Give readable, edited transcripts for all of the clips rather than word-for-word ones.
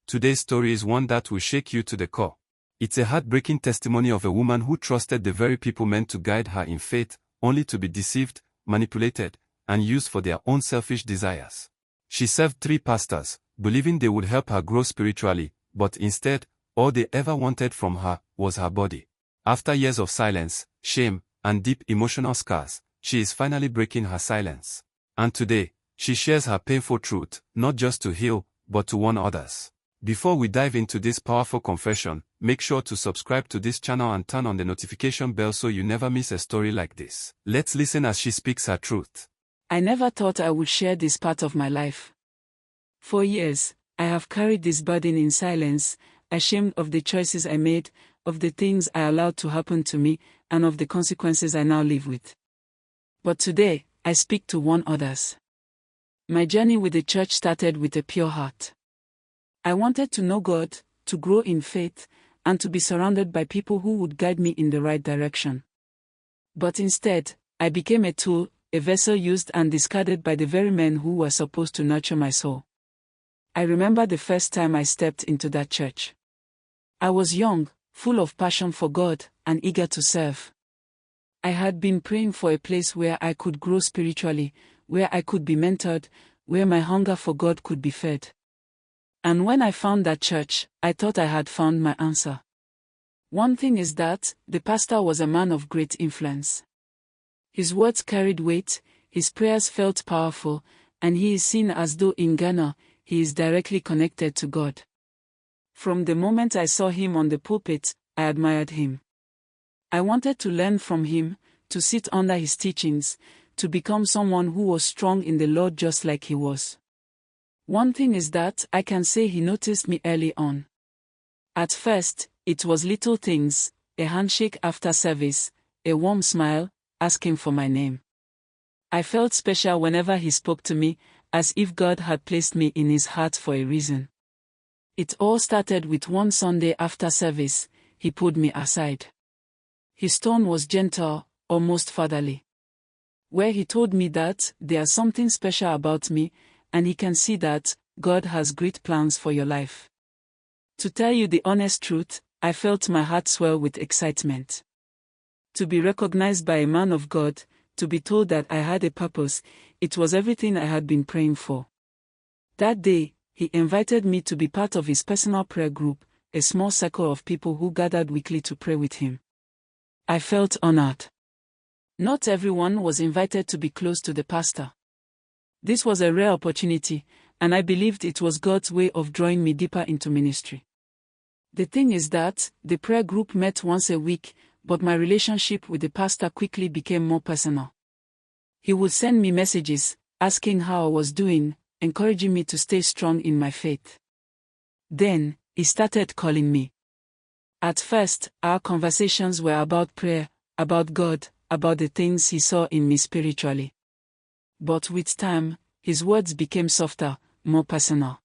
Today's story is one that will shake you to the core. It's a heartbreaking testimony of a woman who trusted the very people meant to guide her in faith, only to be deceived, manipulated, and used for their own selfish desires. She served 3 pastors, believing they would help her grow spiritually, but instead, all they ever wanted from her was her body. After years of silence, shame, and deep emotional scars, she is finally breaking her silence. And today, she shares her painful truth, not just to heal, but to warn others. Before we dive into this powerful confession, make sure to subscribe to this channel and turn on the notification bell so you never miss a story like this. Let's listen as she speaks her truth. I never thought I would share this part of my life. For years, I have carried this burden in silence, ashamed of the choices I made, of the things I allowed to happen to me, and of the consequences I now live with. But today, I speak to warn others. My journey with the church started with a pure heart. I wanted to know God, to grow in faith, and to be surrounded by people who would guide me in the right direction. But instead, I became a tool, a vessel used and discarded by the very men who were supposed to nurture my soul. I remember the first time I stepped into that church. I was young, full of passion for God, and eager to serve. I had been praying for a place where I could grow spiritually, where I could be mentored, where my hunger for God could be fed. And when I found that church, I thought I had found my answer. One thing is that, the pastor was a man of great influence. His words carried weight, his prayers felt powerful, and he is seen as though in Ghana, he is directly connected to God. From the moment I saw him on the pulpit, I admired him. I wanted to learn from him, to sit under his teachings, to become someone who was strong in the Lord just like he was. One thing is that I can say he noticed me early on. At first, it was little things, a handshake after service, a warm smile, asking for my name. I felt special whenever he spoke to me, as if God had placed me in his heart for a reason. It all started with one Sunday after service. He pulled me aside. His tone was gentle, almost fatherly. Where he told me that there's something special about me, and he can see that God has great plans for your life. To tell you the honest truth, I felt my heart swell with excitement. To be recognized by a man of God, to be told that I had a purpose, it was everything I had been praying for. That day, he invited me to be part of his personal prayer group, a small circle of people who gathered weekly to pray with him. I felt honored. Not everyone was invited to be close to the pastor. This was a rare opportunity, and I believed it was God's way of drawing me deeper into ministry. The thing is that, the prayer group met once a week, but my relationship with the pastor quickly became more personal. He would send me messages, asking how I was doing, encouraging me to stay strong in my faith. Then, he started calling me. At first, our conversations were about prayer, about God, about the things he saw in me spiritually. But with time, his words became softer, more personal.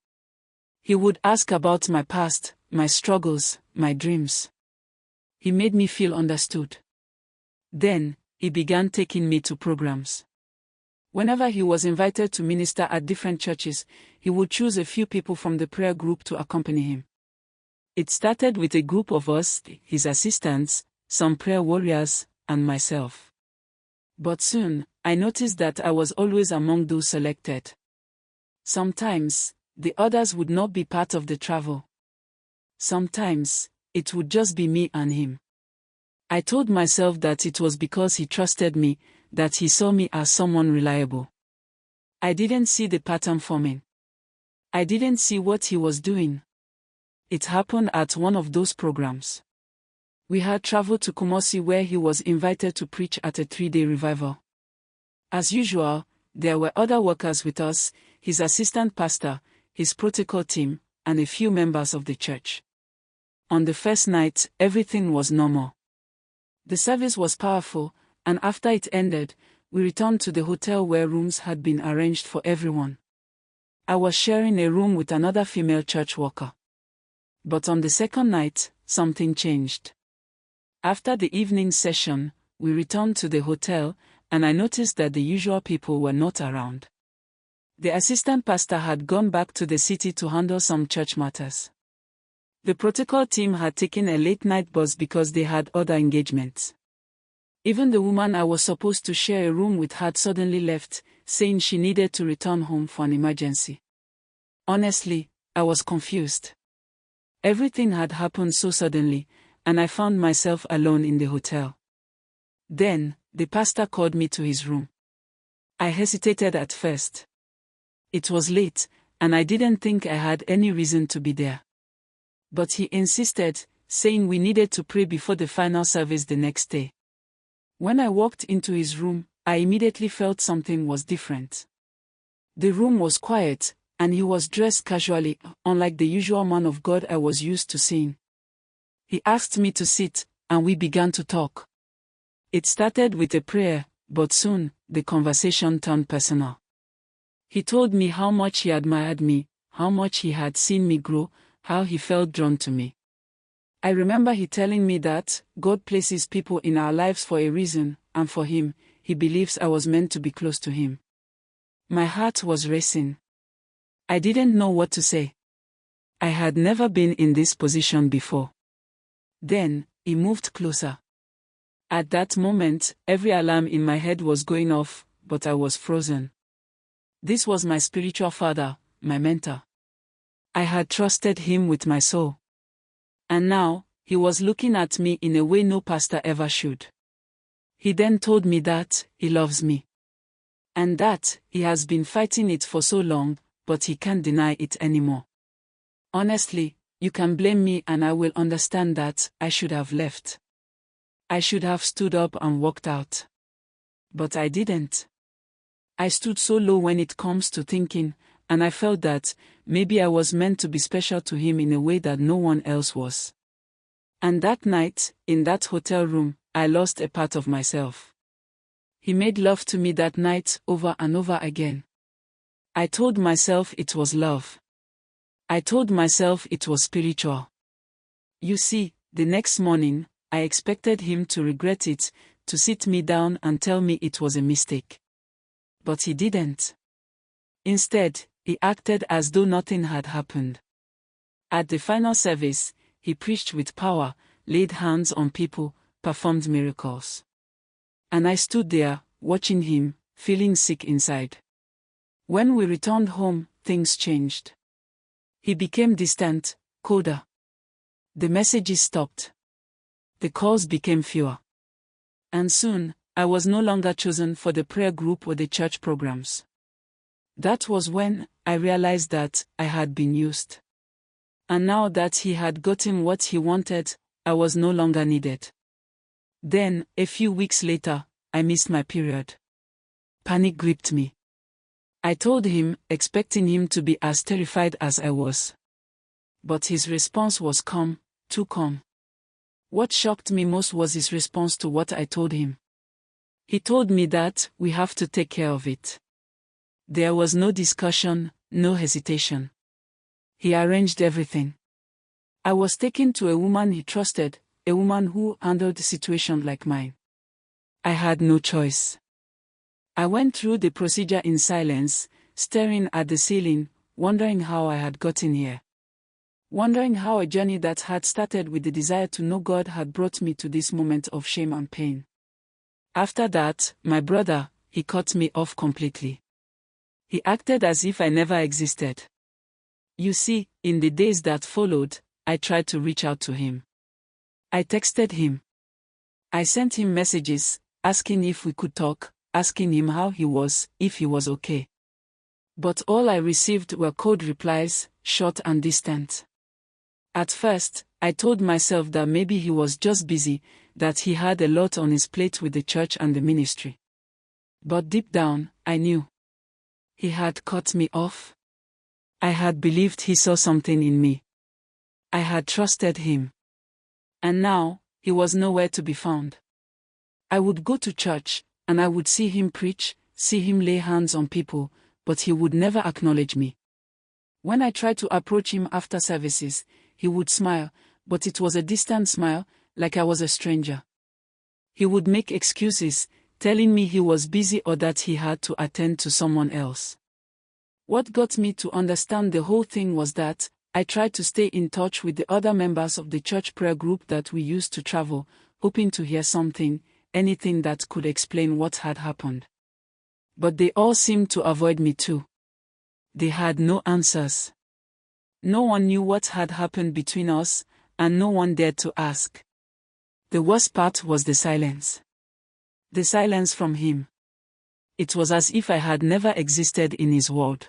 He would ask about my past, my struggles, my dreams. He made me feel understood. Then, he began taking me to programs. Whenever he was invited to minister at different churches, he would choose a few people from the prayer group to accompany him. It started with a group of us, his assistants, some prayer warriors, and myself. But soon, I noticed that I was always among those selected. Sometimes, the others would not be part of the travel. Sometimes, it would just be me and him. I told myself that it was because he trusted me, that he saw me as someone reliable. I didn't see the pattern forming. I didn't see what he was doing. It happened at one of those programs. We had traveled to Kumasi where he was invited to preach at a 3-day revival. As usual, there were other workers with us, his assistant pastor, his protocol team, and a few members of the church. On the first night, everything was normal. The service was powerful, and after it ended, we returned to the hotel where rooms had been arranged for everyone. I was sharing a room with another female church worker. But on the second night, something changed. After the evening session, we returned to the hotel, and I noticed that the usual people were not around. The assistant pastor had gone back to the city to handle some church matters. The protocol team had taken a late-night bus because they had other engagements. Even the woman I was supposed to share a room with had suddenly left, saying she needed to return home for an emergency. Honestly, I was confused. Everything had happened so suddenly, and I found myself alone in the hotel. Then, the pastor called me to his room. I hesitated at first. It was late, and I didn't think I had any reason to be there. But he insisted, saying we needed to pray before the final service the next day. When I walked into his room, I immediately felt something was different. The room was quiet, and he was dressed casually, unlike the usual man of God I was used to seeing. He asked me to sit, and we began to talk. It started with a prayer, but soon, the conversation turned personal. He told me how much he admired me, how much he had seen me grow, how he felt drawn to me. I remember he telling me that God places people in our lives for a reason, and for him, he believes I was meant to be close to him. My heart was racing. I didn't know what to say. I had never been in this position before. Then, he moved closer. At that moment, every alarm in my head was going off, but I was frozen. This was my spiritual father, my mentor. I had trusted him with my soul. And now, he was looking at me in a way no pastor ever should. He then told me that he loves me. And that he has been fighting it for so long, but he can't deny it anymore. Honestly, you can blame me and I will understand that I should have left. I should have stood up and walked out. But I didn't. I stood so low when it comes to thinking, and I felt that maybe I was meant to be special to him in a way that no one else was. And that night, in that hotel room, I lost a part of myself. He made love to me that night over and over again. I told myself it was love. I told myself it was spiritual. You see, the next morning, I expected him to regret it, to sit me down and tell me it was a mistake. But he didn't. Instead, he acted as though nothing had happened. At the final service, he preached with power, laid hands on people, performed miracles. And I stood there, watching him, feeling sick inside. When we returned home, things changed. He became distant, colder. The messages stopped. The calls became fewer. And soon, I was no longer chosen for the prayer group or the church programs. That was when I realized that I had been used. And now that he had gotten what he wanted, I was no longer needed. Then, a few weeks later, I missed my period. Panic gripped me. I told him, expecting him to be as terrified as I was. But his response was calm, too calm. What shocked me most was his response to what I told him. He told me that we have to take care of it. There was no discussion, no hesitation. He arranged everything. I was taken to a woman he trusted, a woman who handled a situation like mine. I had no choice. I went through the procedure in silence, staring at the ceiling, wondering how I had gotten here. Wondering how a journey that had started with the desire to know God had brought me to this moment of shame and pain. After that, my brother, he cut me off completely. He acted as if I never existed. You see, in the days that followed, I tried to reach out to him. I texted him. I sent him messages, asking if we could talk, asking him how he was, if he was okay. But all I received were cold replies, short and distant. At first, I told myself that maybe he was just busy, that he had a lot on his plate with the church and the ministry. But deep down, I knew. He had cut me off. I had believed he saw something in me. I had trusted him. And now, he was nowhere to be found. I would go to church, and I would see him preach, see him lay hands on people, but he would never acknowledge me. When I tried to approach him after services, he would smile, but it was a distant smile, like I was a stranger. He would make excuses, telling me he was busy or that he had to attend to someone else. What got me to understand the whole thing was that I tried to stay in touch with the other members of the church prayer group that we used to travel, hoping to hear something, anything that could explain what had happened. But they all seemed to avoid me too. They had no answers. No one knew what had happened between us, and no one dared to ask. The worst part was the silence. The silence from him. It was as if I had never existed in his world.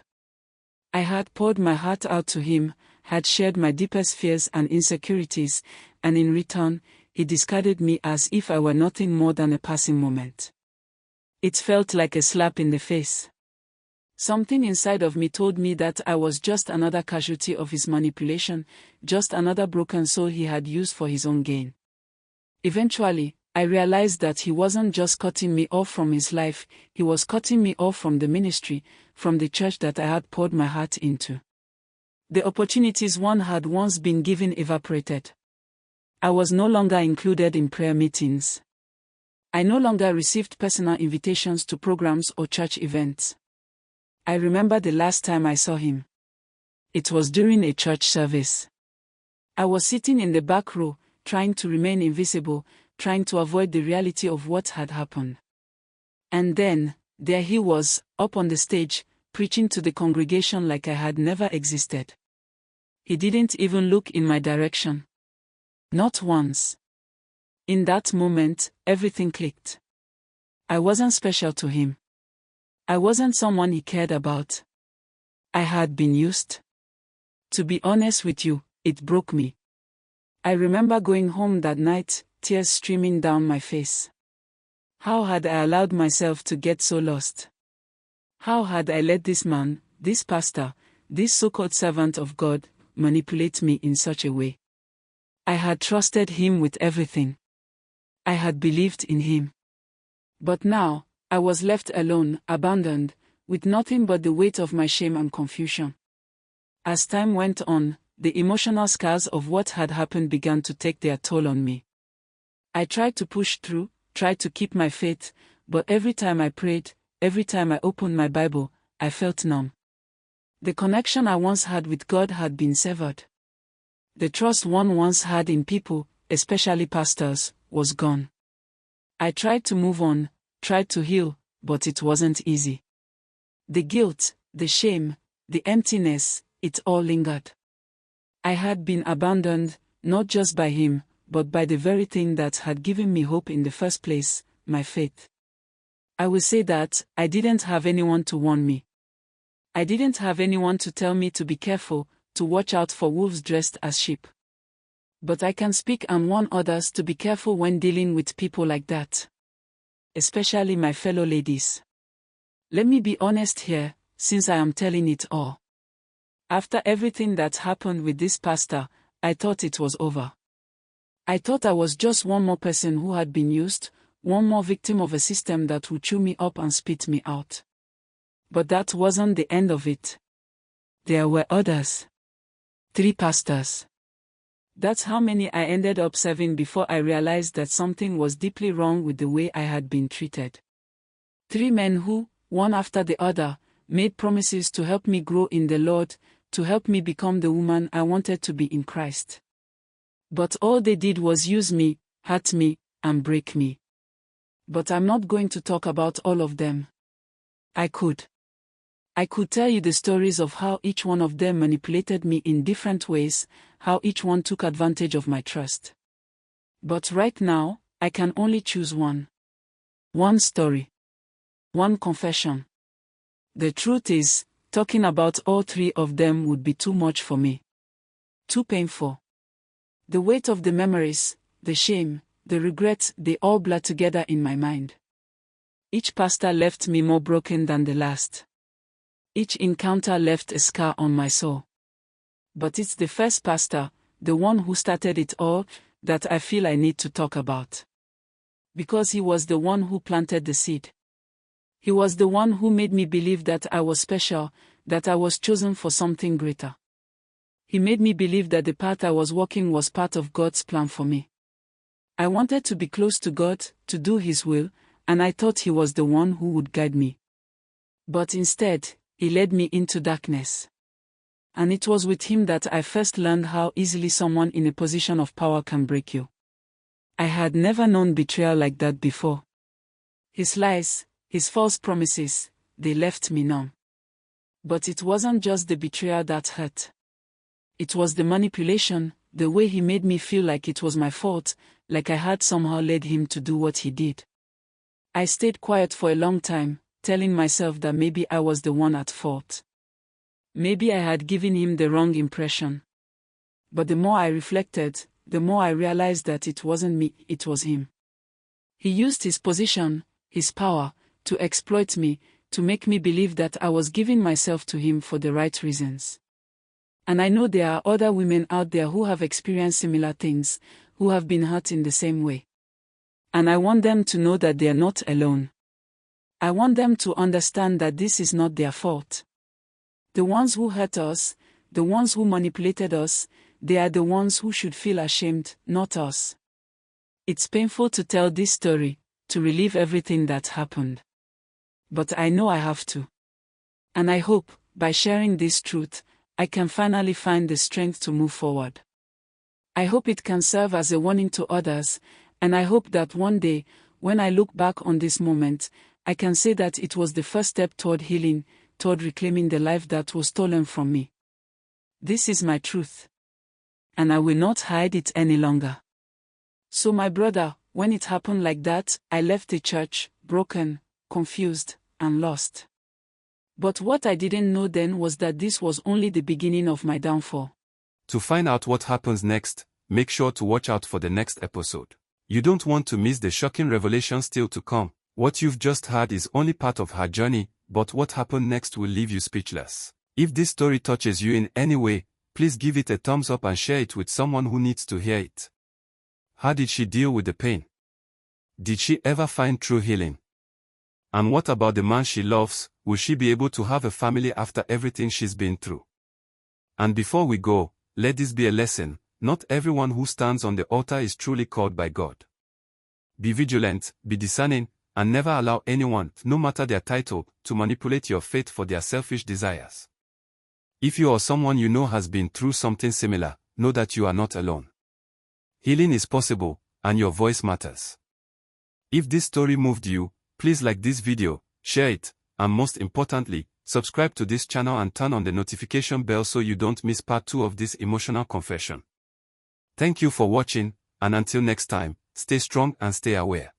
I had poured my heart out to him, had shared my deepest fears and insecurities, and in return, he discarded me as if I were nothing more than a passing moment. It felt like a slap in the face. Something inside of me told me that I was just another casualty of his manipulation, just another broken soul he had used for his own gain. Eventually, I realized that he wasn't just cutting me off from his life, he was cutting me off from the ministry, from the church that I had poured my heart into. The opportunities one had once been given evaporated. I was no longer included in prayer meetings. I no longer received personal invitations to programs or church events. I remember the last time I saw him. It was during a church service. I was sitting in the back row, trying to remain invisible, trying to avoid the reality of what had happened. And then, there he was, up on the stage, preaching to the congregation like I had never existed. He didn't even look in my direction. Not once. In that moment, everything clicked. I wasn't special to him. I wasn't someone he cared about. I had been used. To be honest with you, it broke me. I remember going home that night, tears streaming down my face. How had I allowed myself to get so lost? How had I let this man, this pastor, this so-called servant of God, manipulate me in such a way? I had trusted him with everything. I had believed in him. But now, I was left alone, abandoned, with nothing but the weight of my shame and confusion. As time went on, the emotional scars of what had happened began to take their toll on me. I tried to push through, tried to keep my faith, but every time I prayed, every time I opened my Bible, I felt numb. The connection I once had with God had been severed. The trust one once had in people, especially pastors, was gone. I tried to move on, tried to heal, but it wasn't easy. The guilt, the shame, the emptiness, it all lingered. I had been abandoned, not just by him, but by the very thing that had given me hope in the first place, my faith. I will say that I didn't have anyone to warn me. I didn't have anyone to tell me to be careful, to watch out for wolves dressed as sheep. But I can speak and warn others to be careful when dealing with people like that. Especially my fellow ladies. Let me be honest here, since I am telling it all. After everything that happened with this pastor, I thought it was over. I thought I was just one more person who had been used, one more victim of a system that would chew me up and spit me out. But that wasn't the end of it. There were others. 3 pastors. That's how many I ended up serving before I realized that something was deeply wrong with the way I had been treated. 3 men who, one after the other, made promises to help me grow in the Lord, to help me become the woman I wanted to be in Christ. But all they did was use me, hurt me, and break me. But I'm not going to talk about all of them. I could tell you the stories of how each one of them manipulated me in different ways, how each one took advantage of my trust. But right now, I can only choose one. One story. One confession. The truth is, talking about all 3 of them would be too much for me. Too painful. The weight of the memories, the shame, the regret, they all blur together in my mind. Each pastor left me more broken than the last. Each encounter left a scar on my soul. But it's the first pastor, the one who started it all, that I feel I need to talk about. Because he was the one who planted the seed. He was the one who made me believe that I was special, that I was chosen for something greater. He made me believe that the path I was walking was part of God's plan for me. I wanted to be close to God, to do His will, and I thought He was the one who would guide me. But instead, He led me into darkness. And it was with him that I first learned how easily someone in a position of power can break you. I had never known betrayal like that before. His lies, his false promises, they left me numb. But it wasn't just the betrayal that hurt. It was the manipulation, the way he made me feel like it was my fault, like I had somehow led him to do what he did. I stayed quiet for a long time, telling myself that maybe I was the one at fault. Maybe I had given him the wrong impression. But the more I reflected, the more I realized that it wasn't me, it was him. He used his position, his power, to exploit me, to make me believe that I was giving myself to him for the right reasons. And I know there are other women out there who have experienced similar things, who have been hurt in the same way. And I want them to know that they are not alone. I want them to understand that this is not their fault. The ones who hurt us, the ones who manipulated us, they are the ones who should feel ashamed, not us. It's painful to tell this story, to relive everything that happened. But I know I have to. And I hope, by sharing this truth, I can finally find the strength to move forward. I hope it can serve as a warning to others, and I hope that one day, when I look back on this moment, I can say that it was the first step toward healing, toward reclaiming the life that was stolen from me. This is my truth. And I will not hide it any longer. So my brother, when it happened like that, I left the church, broken, confused, and lost. But what I didn't know then was that this was only the beginning of my downfall. To find out what happens next, make sure to watch out for the next episode. You don't want to miss the shocking revelation still to come. What you've just heard is only part of her journey, but what happened next will leave you speechless. If this story touches you in any way, please give it a thumbs up and share it with someone who needs to hear it. How did she deal with the pain? Did she ever find true healing? And what about the man she loves? Will she be able to have a family after everything she's been through? And before we go, let this be a lesson: not everyone who stands on the altar is truly called by God. Be vigilant, be discerning, and never allow anyone, no matter their title, to manipulate your faith for their selfish desires. If you or someone you know has been through something similar, know that you are not alone. Healing is possible, and your voice matters. If this story moved you, please like this video, share it, and most importantly, subscribe to this channel and turn on the notification bell so you don't miss part 2 of this emotional confession. Thank you for watching, and until next time, stay strong and stay aware.